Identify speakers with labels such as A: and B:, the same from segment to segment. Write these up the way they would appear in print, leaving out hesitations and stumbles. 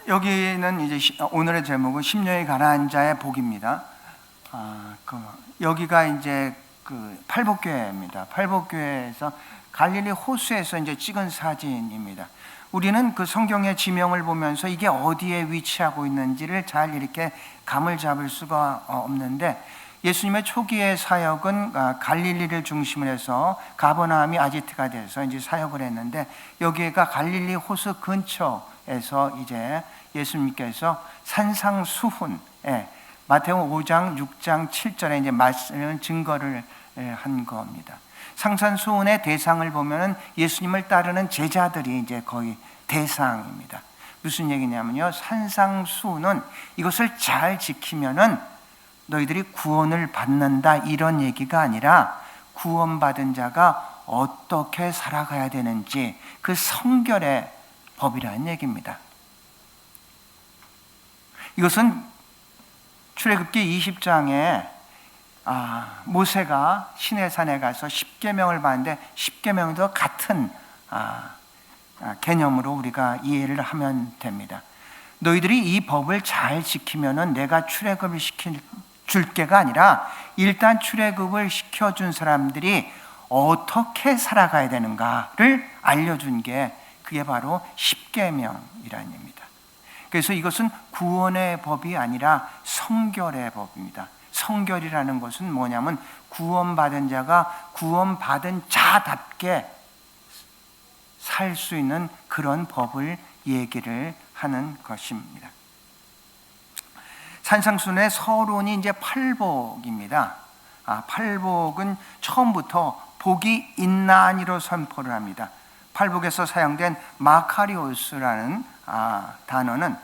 A: 여기는 이제 오늘의 제목은 심령이 가난한 자의 복입니다. 여기가 이제 그 팔복교회입니다. 팔복교회에서 갈릴리 호수에서 이제 찍은 사진입니다. 우리는 그 성경의 지명을 보면서 이게 어디에 위치하고 있는지를 잘 이렇게 감을 잡을 수가 없는데, 예수님의 초기의 사역은 갈릴리를 중심으로 해서 가버나움이 아지트가 돼서 이제 사역을 했는데, 여기가 갈릴리 호수 근처에서 이제 예수님께서 산상수훈에 마태복음 5장, 6장, 7절에 이제 말씀 증거를 한 겁니다. 산상수훈의 대상을 보면은 예수님을 따르는 제자들이 이제 거의 대상입니다. 무슨 얘기냐면요, 산상수훈은 이것을 잘 지키면은 너희들이 구원을 받는다, 이런 얘기가 아니라 구원받은 자가 어떻게 살아가야 되는지 그 성결의 법이라는 얘기입니다. 이것은 출애굽기 20장에 모세가 시내산에 가서 십계명을 받는데, 십계명도 같은 개념으로 우리가 이해를 하면 됩니다. 너희들이 이 법을 잘 지키면은 내가 출애굽을 줄 게가 아니라, 일단 출애굽을 시켜준 사람들이 어떻게 살아가야 되는가를 알려준 게 그게 바로 십계명이라는 얘기입니다. 그래서 이것은 구원의 법이 아니라 성결의 법입니다. 성결이라는 것은 뭐냐면 구원받은 자가 구원받은 자답게 살 수 있는 그런 법을 얘기를 하는 것입니다. 산상수훈의 서론이 이제 팔복입니다. 팔복은 처음부터 복이 있나니로 선포를 합니다. 팔복에서 사용된 마카리오스라는 단어는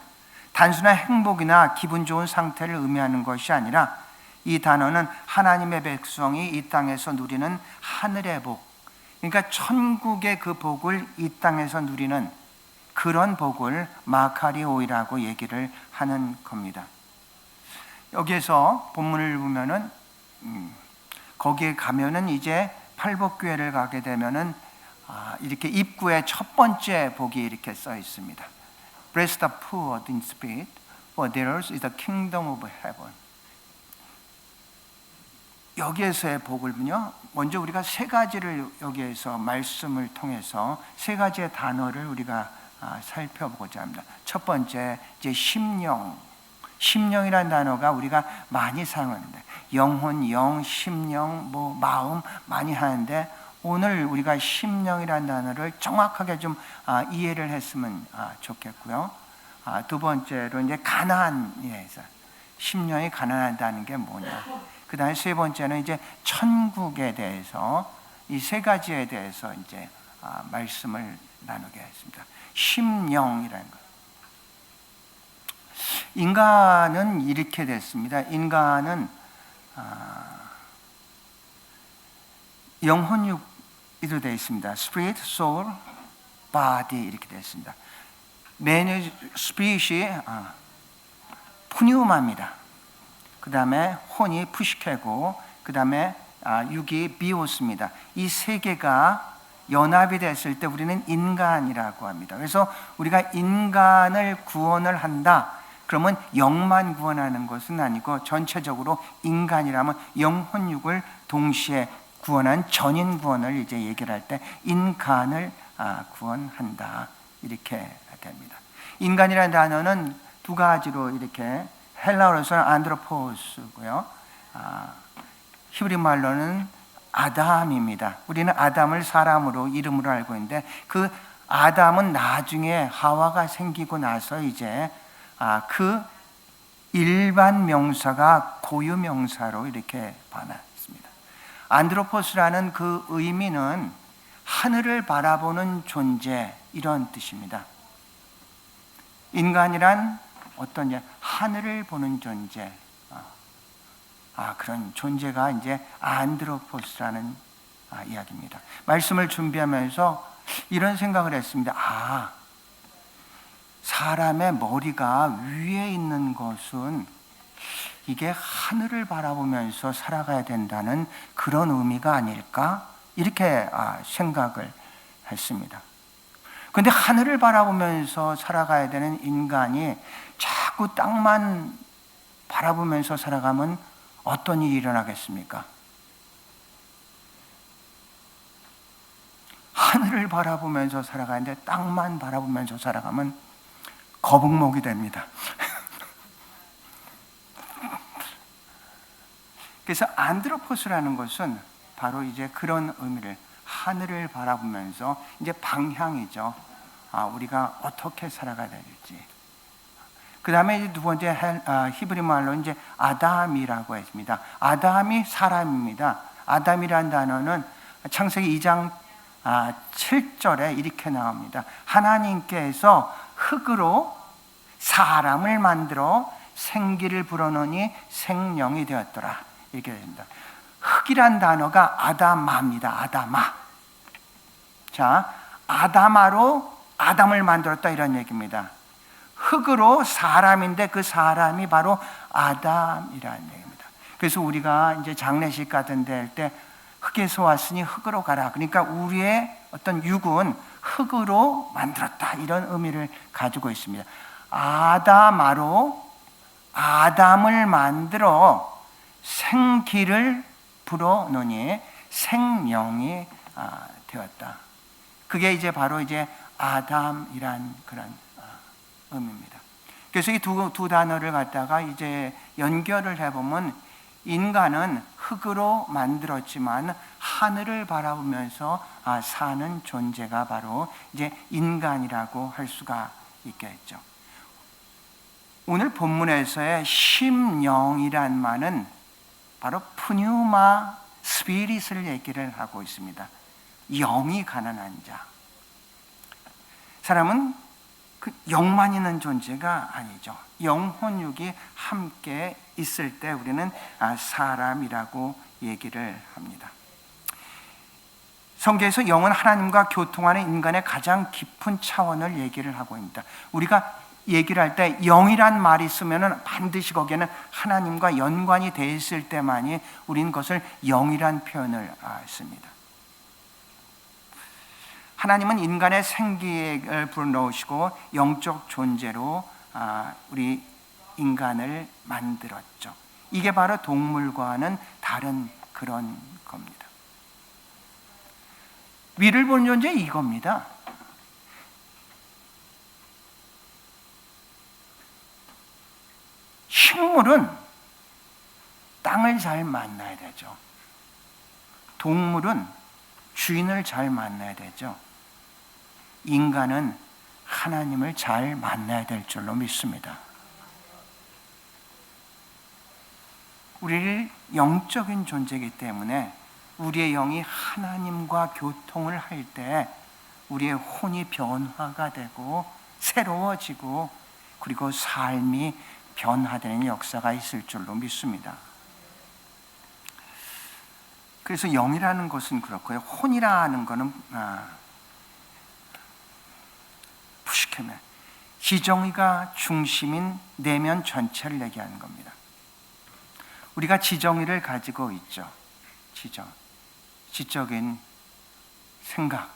A: 단순한 행복이나 기분 좋은 상태를 의미하는 것이 아니라, 이 단어는 하나님의 백성이 이 땅에서 누리는 하늘의 복, 그러니까 천국의 그 복을 이 땅에서 누리는 그런 복을 마카리오이라고 얘기를 하는 겁니다. 여기에서 본문을 보면은 거기에 가면은 이제 팔복교회를 가게 되면은 이렇게 입구에 첫 번째 복이 이렇게 써 있습니다. Bless the poor in spirit, for theirs is the kingdom of heaven. 여기에서의 복을요, 먼저 우리가 세 가지를 여기에서 말씀을 통해서 세 가지의 단어를 우리가 살펴보고자 합니다. 첫 번째, 이제 심령이라는 단어가 우리가 많이 사용하는데, 영혼, 영, 심령, 마음 많이 하는데, 오늘 우리가 심령이라는 단어를 정확하게 좀 이해를 했으면 좋겠고요. 두 번째로 이제 가난에서 심령이 가난하다는 게 뭐냐. 그 다음에 세 번째는 이제 천국에 대해서, 이 세 가지에 대해서 이제 말씀을 나누게 했습니다. 심령이라는 것. 인간은 이렇게 됐습니다. 인간은 영혼, 육으로 되어 있습니다. Spirit, Soul, Body 이렇게 되어 있습니다. 맨의 스피릿이 푸뉴마입니다. 그 다음에 혼이 푸시케고, 그 다음에 육이 비오스입니다. 이 세 개가 연합이 됐을 때 우리는 인간이라고 합니다. 그래서 우리가 인간을 구원을 한다, 그러면 영만 구원하는 것은 아니고 전체적으로 인간이라면 영혼, 육을 동시에 구원한 전인 구원을 이제 얘기를 할 때 인간을 구원한다, 이렇게 됩니다. 인간이라는 단어는 두 가지로 이렇게, 헬라어로서는 안드로포스고요, 히브리 말로는 아담입니다. 우리는 아담을 사람으로, 이름으로 알고 있는데, 그 아담은 나중에 하와가 생기고 나서 이제 그 일반 명사가 고유 명사로 이렇게 변했습니다. 안드로포스라는 그 의미는 하늘을 바라보는 존재, 이런 뜻입니다. 인간이란 어떤 하늘을 보는 존재, 그런 존재가 이제 안드로포스라는 이야기입니다. 말씀을 준비하면서 이런 생각을 했습니다. 사람의 머리가 위에 있는 것은 이게 하늘을 바라보면서 살아가야 된다는 그런 의미가 아닐까, 이렇게 생각을 했습니다. 근데 하늘을 바라보면서 살아가야 되는 인간이 자꾸 땅만 바라보면서 살아가면 어떤 일이 일어나겠습니까? 하늘을 바라보면서 살아가는데 땅만 바라보면서 살아가면 거북목이 됩니다. 그래서 안드로포스라는 것은 바로 이제 그런 의미를, 하늘을 바라보면서 이제 방향이죠. 우리가 어떻게 살아가야 될지. 그 다음에 두 번째 히브리 말로 이제 아담이라고 했습니다. 아담이 사람입니다. 아담이라는 단어는 창세기 2장 7절에 이렇게 나옵니다. 하나님께서 흑으로 사람을 만들어 생기를 불어넣으니 생명이 되었더라. 이렇게 됩니다. 흑이란 단어가 아다마입니다. 아다마. 자, 아다마로 아담을 만들었다 이런 얘기입니다. 흑으로 사람인데 그 사람이 바로 아담이라는 얘기입니다. 그래서 우리가 이제 장례식 같은 데 할 때 흙에서 왔으니 흙으로 가라. 그러니까 우리의 어떤 육은 흙으로 만들었다 이런 의미를 가지고 있습니다. 아다마로 아담을 만들어 생기를 불어넣으니 생명이 되었다. 그게 이제 바로 이제 아담이란 그런 의미입니다. 그래서 이 두 단어를 갖다가 이제 연결을 해보면 인간은 흙으로 만들었지만 하늘을 바라보면서 사는 존재가 바로 이제 인간이라고 할 수가 있겠죠. 오늘 본문에서의 심령이란 말은 바로 푸뉴마 스피릿을 얘기를 하고 있습니다. 영이 가난한 자. 사람은 그 영만 있는 존재가 아니죠. 영혼육이 함께 있을 때 우리는 사람이라고 얘기를 합니다. 성경에서 영은 하나님과 교통하는 인간의 가장 깊은 차원을 얘기를 하고 있습니다. 우리가 얘기를 할 때 영이란 말이 있으면 반드시 거기에는 하나님과 연관이 돼 있을 때만이 우리는 그것을 영이란 표현을 씁니다. 하나님은 인간의 생기를 불어넣으시고 영적 존재로 우리 인간을 만들었죠. 이게 바로 동물과는 다른 그런 겁니다. 위를 보는 존재 이겁니다. 식물은 땅을 잘 만나야 되죠. 동물은 주인을 잘 만나야 되죠. 인간은 하나님을 잘 만나야 될 줄로 믿습니다. 우리를 영적인 존재이기 때문에 우리의 영이 하나님과 교통을 할 때 우리의 혼이 변화가 되고 새로워지고 그리고 삶이 변화되는 역사가 있을 줄로 믿습니다. 그래서 영이라는 것은 그렇고요. 혼이라는 것은 푸시케메, 지정의가 중심인 내면 전체를 얘기하는 겁니다. 우리가 지정의를 가지고 있죠. 지적인 생각,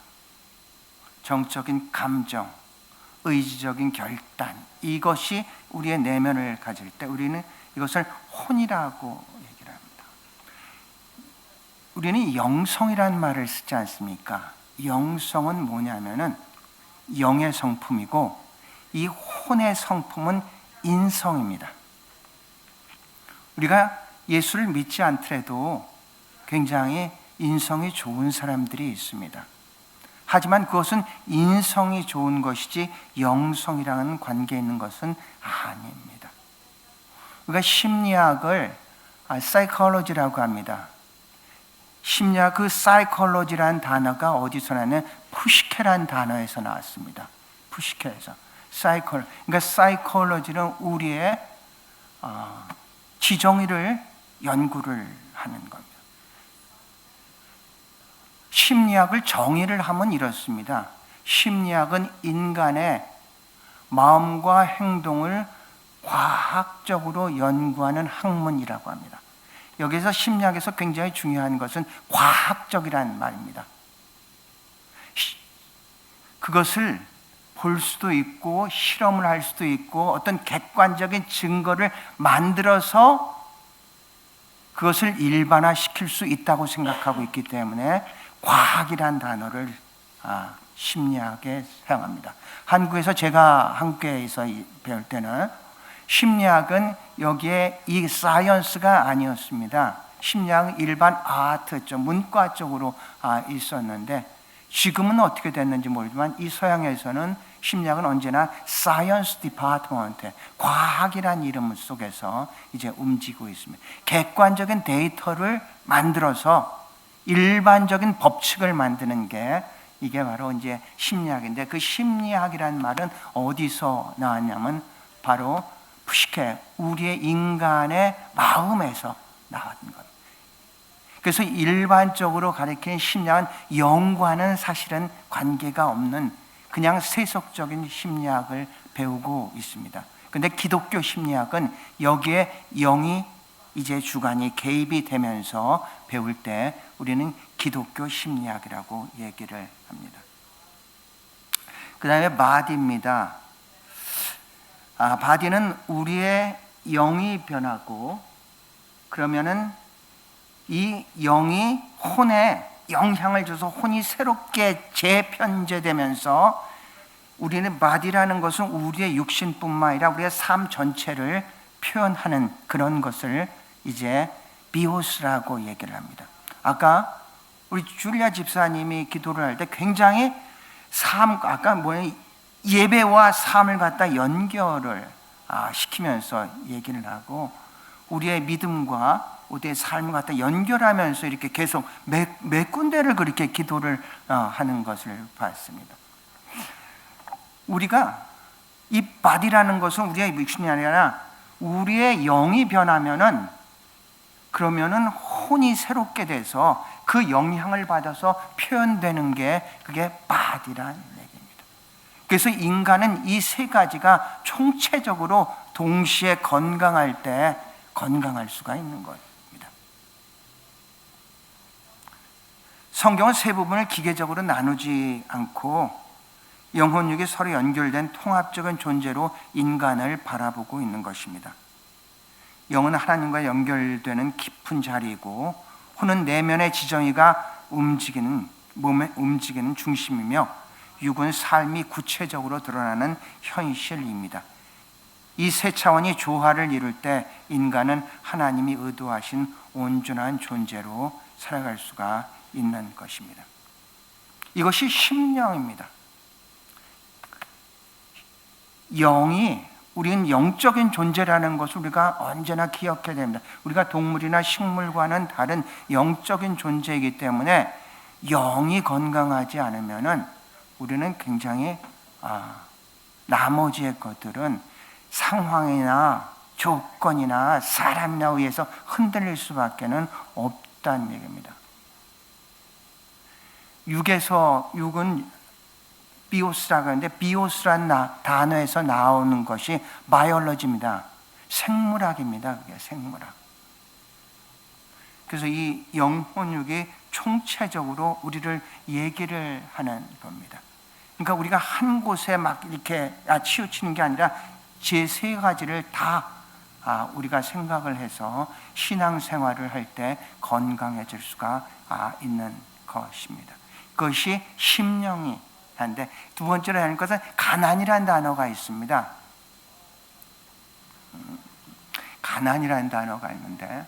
A: 정적인 감정, 의지적인 결단, 이것이 우리의 내면을 가질 때 우리는 이것을 혼이라고 얘기를 합니다. 우리는 영성이라는 말을 쓰지 않습니까? 영성은 뭐냐면은 영의 성품이고 이 혼의 성품은 인성입니다. 우리가 예수를 믿지 않더라도 굉장히 인성이 좋은 사람들이 있습니다. 하지만 그것은 인성이 좋은 것이지 영성이라는 관계에 있는 것은 아닙니다. 우리가 심리학을 사이콜로지라고 합니다. 심리학 그 사이콜로지라는 단어가 어디서 나냐면 푸시케라는 단어에서 나왔습니다. 푸시케에서 그러니까 사이콜로지는 우리의 지정의를 연구를 하는 겁니다. 심리학을 정의를 하면 이렇습니다. 심리학은 인간의 마음과 행동을 과학적으로 연구하는 학문이라고 합니다. 여기서 심리학에서 굉장히 중요한 것은 과학적이라는 말입니다. 그것을 볼 수도 있고 실험을 할 수도 있고 어떤 객관적인 증거를 만들어서 그것을 일반화시킬 수 있다고 생각하고 있기 때문에 과학이란 단어를 심리학에 사용합니다. 한국에서 제가 한국에서 배울 때는 심리학은 여기에 이 사이언스가 아니었습니다. 심리학은 일반 아트 쪽, 문과 쪽으로 있었는데 지금은 어떻게 됐는지 모르지만 이 서양에서는 심리학은 언제나 사이언스 디파트먼트, 과학이란 이름 속에서 이제 움직이고 있습니다. 객관적인 데이터를 만들어서 일반적인 법칙을 만드는 게 이게 바로 이제 심리학인데, 그 심리학이란 말은 어디서 나왔냐면 바로 푸시케, 우리의 인간의 마음에서 나온 것. 그래서 일반적으로 가리키는 심리학은 영과는 사실은 관계가 없는 그냥 세속적인 심리학을 배우고 있습니다. 그런데 기독교 심리학은 여기에 영이 이제 주관이 개입이 되면서 배울 때 우리는 기독교 심리학이라고 얘기를 합니다. 그 다음에 바디입니다. 바디는 우리의 영이 변하고 그러면은 이 영이 혼에 영향을 줘서 혼이 새롭게 재편제되면서 우리는 바디라는 것은 우리의 육신뿐만 아니라 우리의 삶 전체를 표현하는 그런 것을 이제 비오스라고 얘기를 합니다. 아까 우리 줄리아 집사님이 기도를 할 때 굉장히 아까 예배와 삶을 갖다 연결을 시키면서 얘기를 하고 우리의 믿음과 우리의 삶을 갖다 연결하면서 이렇게 계속 몇 군데를 그렇게 기도를 하는 것을 봤습니다. 우리가 이 바디라는 것은 우리의 육신이 아니라 우리의 영이 변하면은 그러면은 혼이 새롭게 돼서 그 영향을 받아서 표현되는 게 그게 바디라는 얘기입니다. 그래서 인간은 이 세 가지가 총체적으로 동시에 건강할 때 건강할 수가 있는 겁니다. 성경은 세 부분을 기계적으로 나누지 않고 영혼육이 서로 연결된 통합적인 존재로 인간을 바라보고 있는 것입니다. 영은 하나님과 연결되는 깊은 자리이고 혼은 내면의 지정이가 몸의 움직이는 중심이며 육은 삶이 구체적으로 드러나는 현실입니다. 이 세 차원이 조화를 이룰 때 인간은 하나님이 의도하신 온전한 존재로 살아갈 수가 있는 것입니다. 이것이 심령입니다. 우리는 영적인 존재라는 것을 우리가 언제나 기억해야 됩니다. 우리가 동물이나 식물과는 다른 영적인 존재이기 때문에 영이 건강하지 않으면은 우리는 굉장히 나머지의 것들은 상황이나 조건이나 사람이나 의해서 흔들릴 수밖에는 없다는 얘기입니다. 육은 비오스라고 하는데 비오스란 단어에서 나오는 것이 바이올로지입니다. 생물학입니다. 그게 생물학. 그래서 이 영혼육이 총체적으로 우리를 얘기를 하는 겁니다. 그러니까 우리가 한 곳에 막 이렇게 치우치는 게 아니라 제 세 가지를 다 우리가 생각을 해서 신앙생활을 할 때 건강해질 수가 있는 것입니다. 그것이 심령이 한데, 두 번째로 하는 것은 가난이라는 단어가 있습니다. 가난이라는 단어가 있는데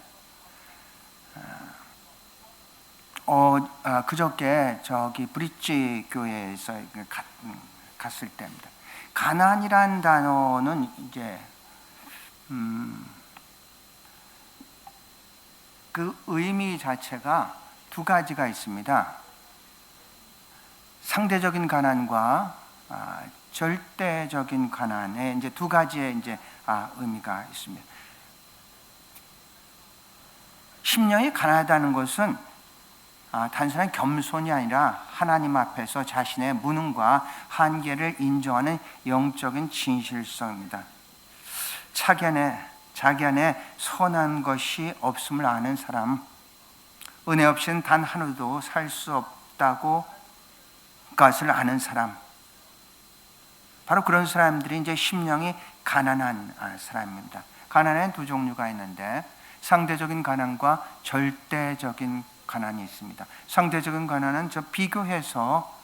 A: 그저께 저기 브릿지 교회에서 갔을 때입니다. 가난이라는 단어는 이제 그 의미 자체가 두 가지가 있습니다. 상대적인 가난과 절대적인 가난에 이제 두 가지의 이제 의미가 있습니다. 심령이 가난하다는 것은 단순한 겸손이 아니라 하나님 앞에서 자신의 무능과 한계를 인정하는 영적인 진실성입니다. 자기 안에 선한 것이 없음을 아는 사람, 은혜 없이는 단 하루도 살 수 없다고 것을 아는 사람, 바로 그런 사람들이 이제 심령이 가난한 사람입니다. 가난에는 두 종류가 있는데 상대적인 가난과 절대적인 가난이 있습니다. 상대적인 가난은 저 비교해서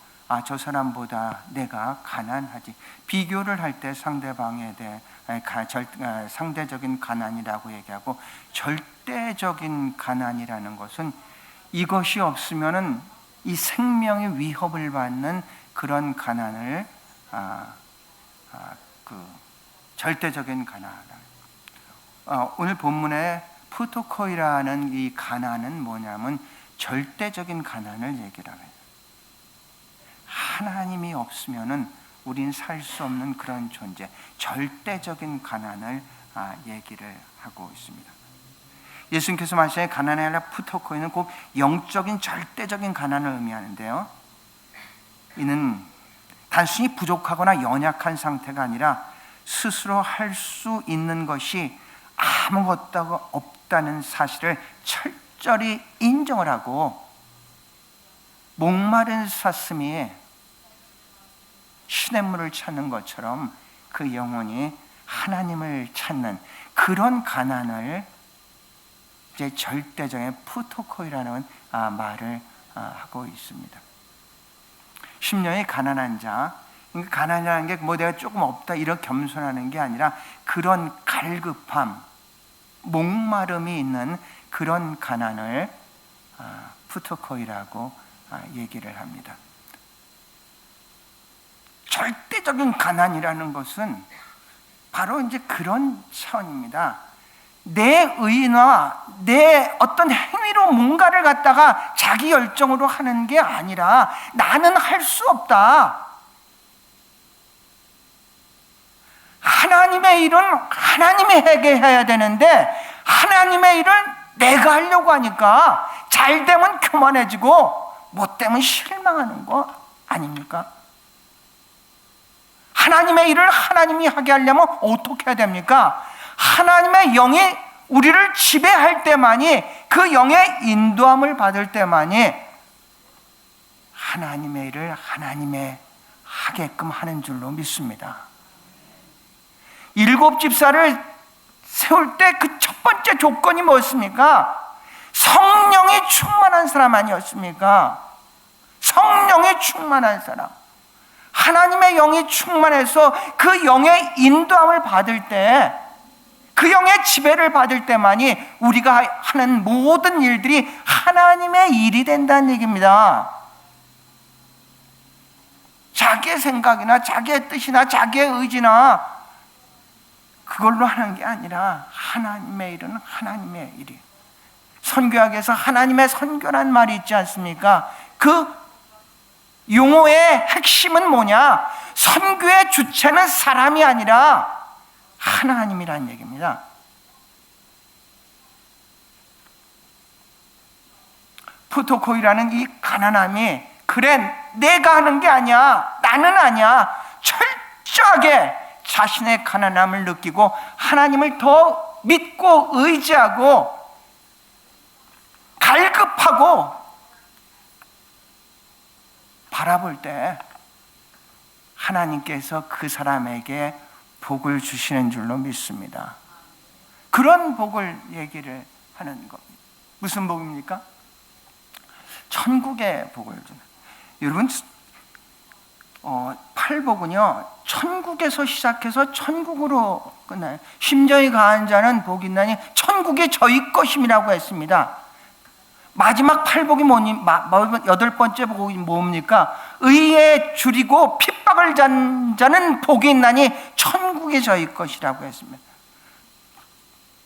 A: 저 사람보다 내가 가난하지, 비교를 할 때 상대방에 대해 상대적인 가난이라고 얘기하고, 절대적인 가난이라는 것은 이것이 없으면은 이 생명의 위협을 받는 그런 가난을 절대적인 가난. 오늘 본문에 푸토코이라는 이 가난은 뭐냐면 절대적인 가난을 얘기를 해요. 하나님이 없으면은 우린 살 수 없는 그런 존재, 절대적인 가난을 얘기를 하고 있습니다. 예수님께서 말씀하신 가난이 아니라 푸토코이는 곧 영적인 절대적인 가난을 의미하는데요, 이는 단순히 부족하거나 연약한 상태가 아니라 스스로 할 수 있는 것이 아무것도 없다는 사실을 철저히 인정을 하고, 목마른 사슴이 시냇물을 찾는 것처럼 그 영혼이 하나님을 찾는 그런 가난을 이제 절대적인 푸토코이라는 말을 하고 있습니다. 심령이 가난한 자, 가난이라는 게 뭐 내가 조금 없다 이렇게 겸손하는 게 아니라 그런 갈급함, 목마름이 있는 그런 가난을 푸토코이라고 얘기를 합니다. 절대적인 가난이라는 것은 바로 이제 그런 차원입니다. 내 의나 내 어떤 행위로 뭔가를 갖다가 자기 열정으로 하는 게 아니라 나는 할 수 없다. 하나님의 일은 하나님이 하게 해야 되는데 하나님의 일을 내가 하려고 하니까 잘 되면 교만해지고 못 되면 실망하는 거 아닙니까? 하나님의 일을 하나님이 하게 하려면 어떻게 해야 됩니까? 하나님의 영이 우리를 지배할 때만이, 그 영의 인도함을 받을 때만이 하나님의 일을 하나님의 하게끔 하는 줄로 믿습니다. 7 집사를 세울 때 그 첫 번째 조건이 뭐였습니까? 성령이 충만한 사람 아니었습니까? 성령이 충만한 사람, 하나님의 영이 충만해서 그 영의 인도함을 받을 때, 그 영의 지배를 받을 때만이 우리가 하는 모든 일들이 하나님의 일이 된다는 얘기입니다. 자기의 생각이나 자기의 뜻이나 자기의 의지나 그걸로 하는 게 아니라 하나님의 일은 하나님의 일이. 선교학에서 하나님의 선교란 말이 있지 않습니까? 그 용어의 핵심은 뭐냐? 선교의 주체는 사람이 아니라 하나님이라는 얘기입니다. 푸토코이라는 이 가난함이, 그래 내가 하는 게 아니야, 나는 아니야, 철저하게 자신의 가난함을 느끼고 하나님을 더 믿고 의지하고 갈급하고 바라볼 때 하나님께서 그 사람에게 복을 주시는 줄로 믿습니다. 그런 복을 얘기를 하는 겁니다. 무슨 복입니까? 천국의 복을 주는. 여러분, 팔복은요, 천국에서 시작해서 천국으로 끝나요. 심정이 강한 자는 복이 있나니 천국이 저희 것임이라고 했습니다. 마지막 팔복이 뭐니? 8번째 복이 뭡니까? 의에 줄이고 핍박을 잔 자는 복이 있나니 천국이 저희 것이라고 했습니다.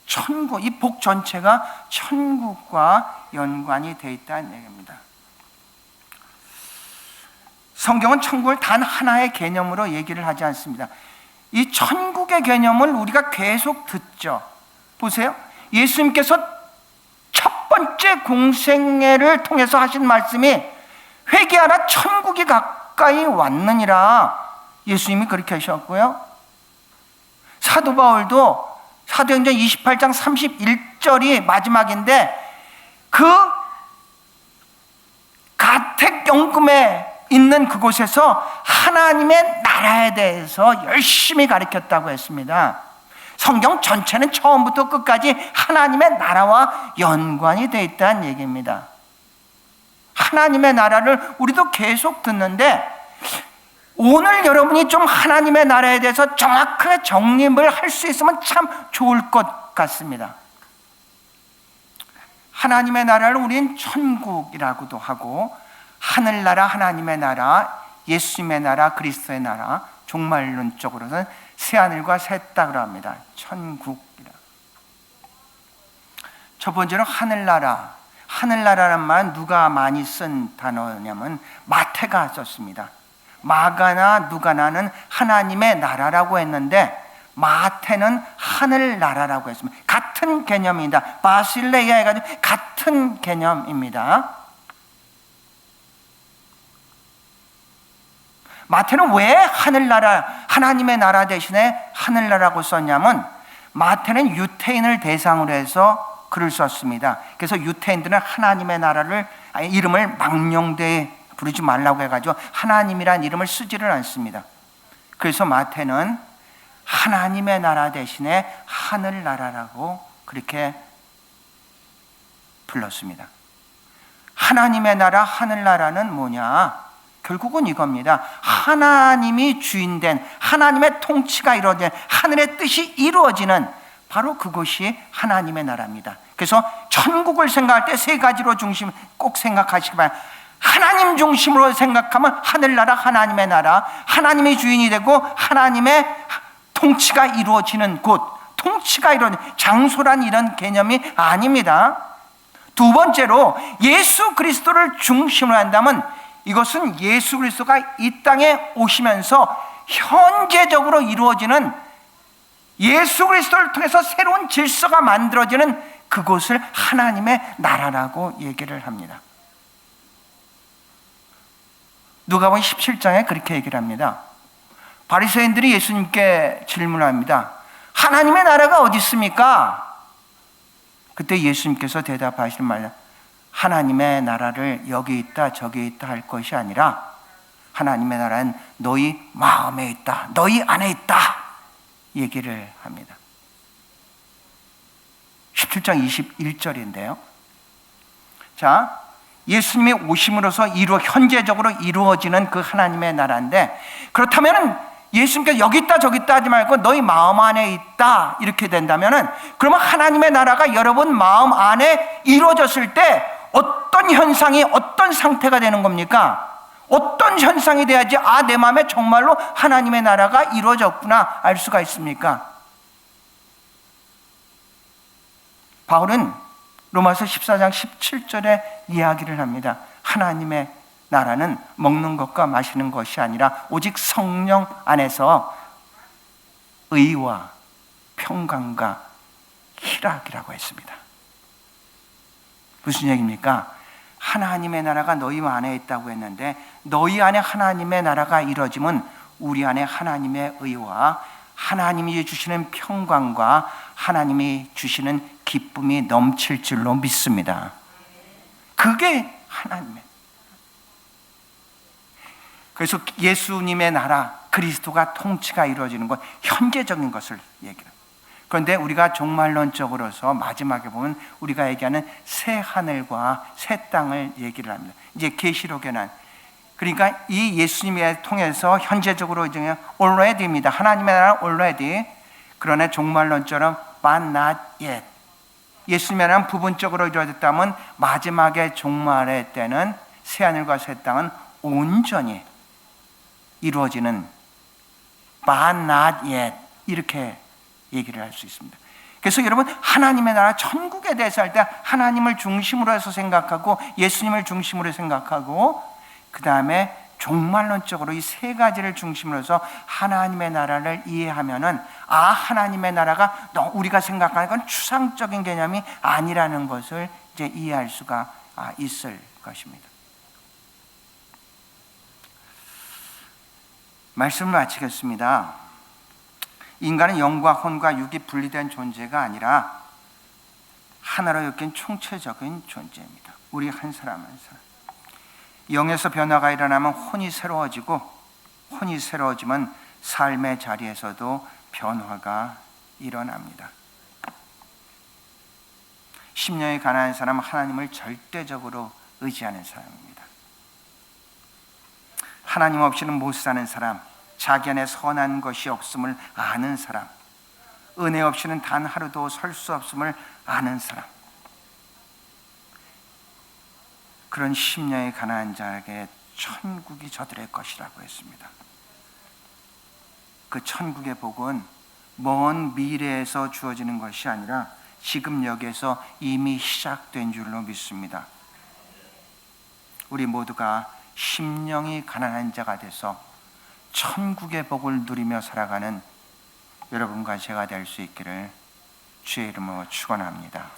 A: 천국, 이 복 전체가 천국과 연관이 되어 있다는 얘기입니다. 성경은 천국을 단 하나의 개념으로 얘기를 하지 않습니다. 이 천국의 개념을 우리가 계속 듣죠. 보세요. 예수님께서 첫 번째 공생애를 통해서 하신 말씀이 회개하라 천국이 가까이 왔느니라. 예수님이 그렇게 하셨고요. 사도 바울도 사도행전 28장 31절이 마지막인데 그 가택연금의 있는 그곳에서 하나님의 나라에 대해서 열심히 가르쳤다고 했습니다. 성경 전체는 처음부터 끝까지 하나님의 나라와 연관이 되어 있다는 얘기입니다. 하나님의 나라를 우리도 계속 듣는데 오늘 여러분이 좀 하나님의 나라에 대해서 정확하게 정립을 할 수 있으면 참 좋을 것 같습니다. 하나님의 나라를 우리는 천국이라고도 하고 하늘나라, 하나님의 나라, 예수님의 나라, 그리스도의 나라, 종말론적으로는 새하늘과 새 땅이라고 합니다. 천국이라. 첫 번째로 하늘나라. 하늘나라란 말 누가 많이 쓴 단어냐면 마태가 썼습니다. 마가나 누가나는 하나님의 나라라고 했는데 마태는 하늘나라라고 했습니다. 같은 개념입니다. 바실레이아 해가지고 같은 개념입니다. 마태는 왜 하늘나라, 하나님의 나라 대신에 하늘나라고 썼냐면 마태는 유태인을 대상으로 해서 글을 썼습니다. 그래서 유태인들은 하나님의 나라를 이름을 망령되이 부르지 말라고 해가지고 하나님이란 이름을 쓰지를 않습니다. 그래서 마태는 하나님의 나라 대신에 하늘나라라고 그렇게 불렀습니다. 하나님의 나라, 하늘나라는 뭐냐? 결국은 이겁니다. 하나님이 주인된, 하나님의 통치가 이루어진, 하늘의 뜻이 이루어지는 바로 그것이 하나님의 나라입니다. 그래서 천국을 생각할 때 세 가지로 중심 꼭 생각하시기 바랍니다. 하나님 중심으로 생각하면 하늘나라, 하나님의 나라, 하나님이 주인이 되고 하나님의 통치가 이루어지는 곳, 통치가 이루어지는 장소란 이런 개념이 아닙니다. 두 번째로 예수 그리스도를 중심으로 한다면 이것은 예수 그리스도가 이 땅에 오시면서 현재적으로 이루어지는 예수 그리스도를 통해서 새로운 질서가 만들어지는 그곳을 하나님의 나라라고 얘기를 합니다. 누가복음 17장에 그렇게 얘기를 합니다. 바리새인들이 예수님께 질문을 합니다. 하나님의 나라가 어디 있습니까? 그때 예수님께서 대답하시는 말은 하나님의 나라를 여기 있다 저기 있다 할 것이 아니라 하나님의 나라는 너희 마음에 있다, 너희 안에 있다 얘기를 합니다. 17장 21절인데요. 자, 예수님이 오심으로써 현재적으로 이루어지는 그 하나님의 나라인데, 그렇다면 예수님께서 여기 있다 저기 있다 하지 말고 너희 마음 안에 있다 이렇게 된다면 그러면 하나님의 나라가 여러분 마음 안에 이루어졌을 때 어떤 현상이, 어떤 상태가 되는 겁니까? 어떤 현상이 돼야지 내 마음에 정말로 하나님의 나라가 이루어졌구나 알 수가 있습니까? 바울은 로마서 14장 17절에 이야기를 합니다. 하나님의 나라는 먹는 것과 마시는 것이 아니라 오직 성령 안에서 의와 평강과 희락이라고 했습니다. 무슨 얘기입니까? 하나님의 나라가 너희 안에 있다고 했는데 너희 안에 하나님의 나라가 이루어지면 우리 안에 하나님의 의와 하나님이 주시는 평강과 하나님이 주시는 기쁨이 넘칠 줄로 믿습니다. 그게 하나님의. 그래서 예수님의 나라, 그리스도가 통치가 이루어지는 것, 현재적인 것을 얘기합니다. 그런데 우리가 종말론적으로서 마지막에 보면 우리가 얘기하는 새 하늘과 새 땅을 얘기를 합니다. 이제 계시록에는 그러니까 이 예수님을 통해서 현재적으로 이제 already입니다. 하나님의 나라는 already. 그러나 종말론처럼 but not yet. 예수님의 나라는 부분적으로 이루어졌다면 마지막에 종말의 때는 새 하늘과 새 땅은 온전히 이루어지는 but not yet 이렇게 얘기를 할 수 있습니다. 그래서 여러분 하나님의 나라 천국에 대해서 할 때 하나님을 중심으로 해서 생각하고 예수님을 중심으로 생각하고 그 다음에 종말론적으로 이 세 가지를 중심으로 해서 하나님의 나라를 이해하면은 하나님의 나라가 우리가 생각하는 건 추상적인 개념이 아니라는 것을 이제 이해할 수가 있을 것입니다. 말씀을 마치겠습니다. 인간은 영과 혼과 육이 분리된 존재가 아니라 하나로 엮인 총체적인 존재입니다. 우리 한 사람 한 사람. 영에서 변화가 일어나면 혼이 새로워지면 삶의 자리에서도 변화가 일어납니다. 심령이 가난한 사람은 하나님을 절대적으로 의지하는 사람입니다. 하나님 없이는 못 사는 사람, 자기 안에 선한 것이 없음을 아는 사람, 은혜 없이는 단 하루도 설 수 없음을 아는 사람, 그런 심령이 가난한 자에게 천국이 저들의 것이라고 했습니다. 그 천국의 복은 먼 미래에서 주어지는 것이 아니라 지금 여기에서 이미 시작된 줄로 믿습니다. 우리 모두가 심령이 가난한 자가 돼서 천국의 복을 누리며 살아가는 여러분과 제가 될 수 있기를 주의 이름으로 축원합니다.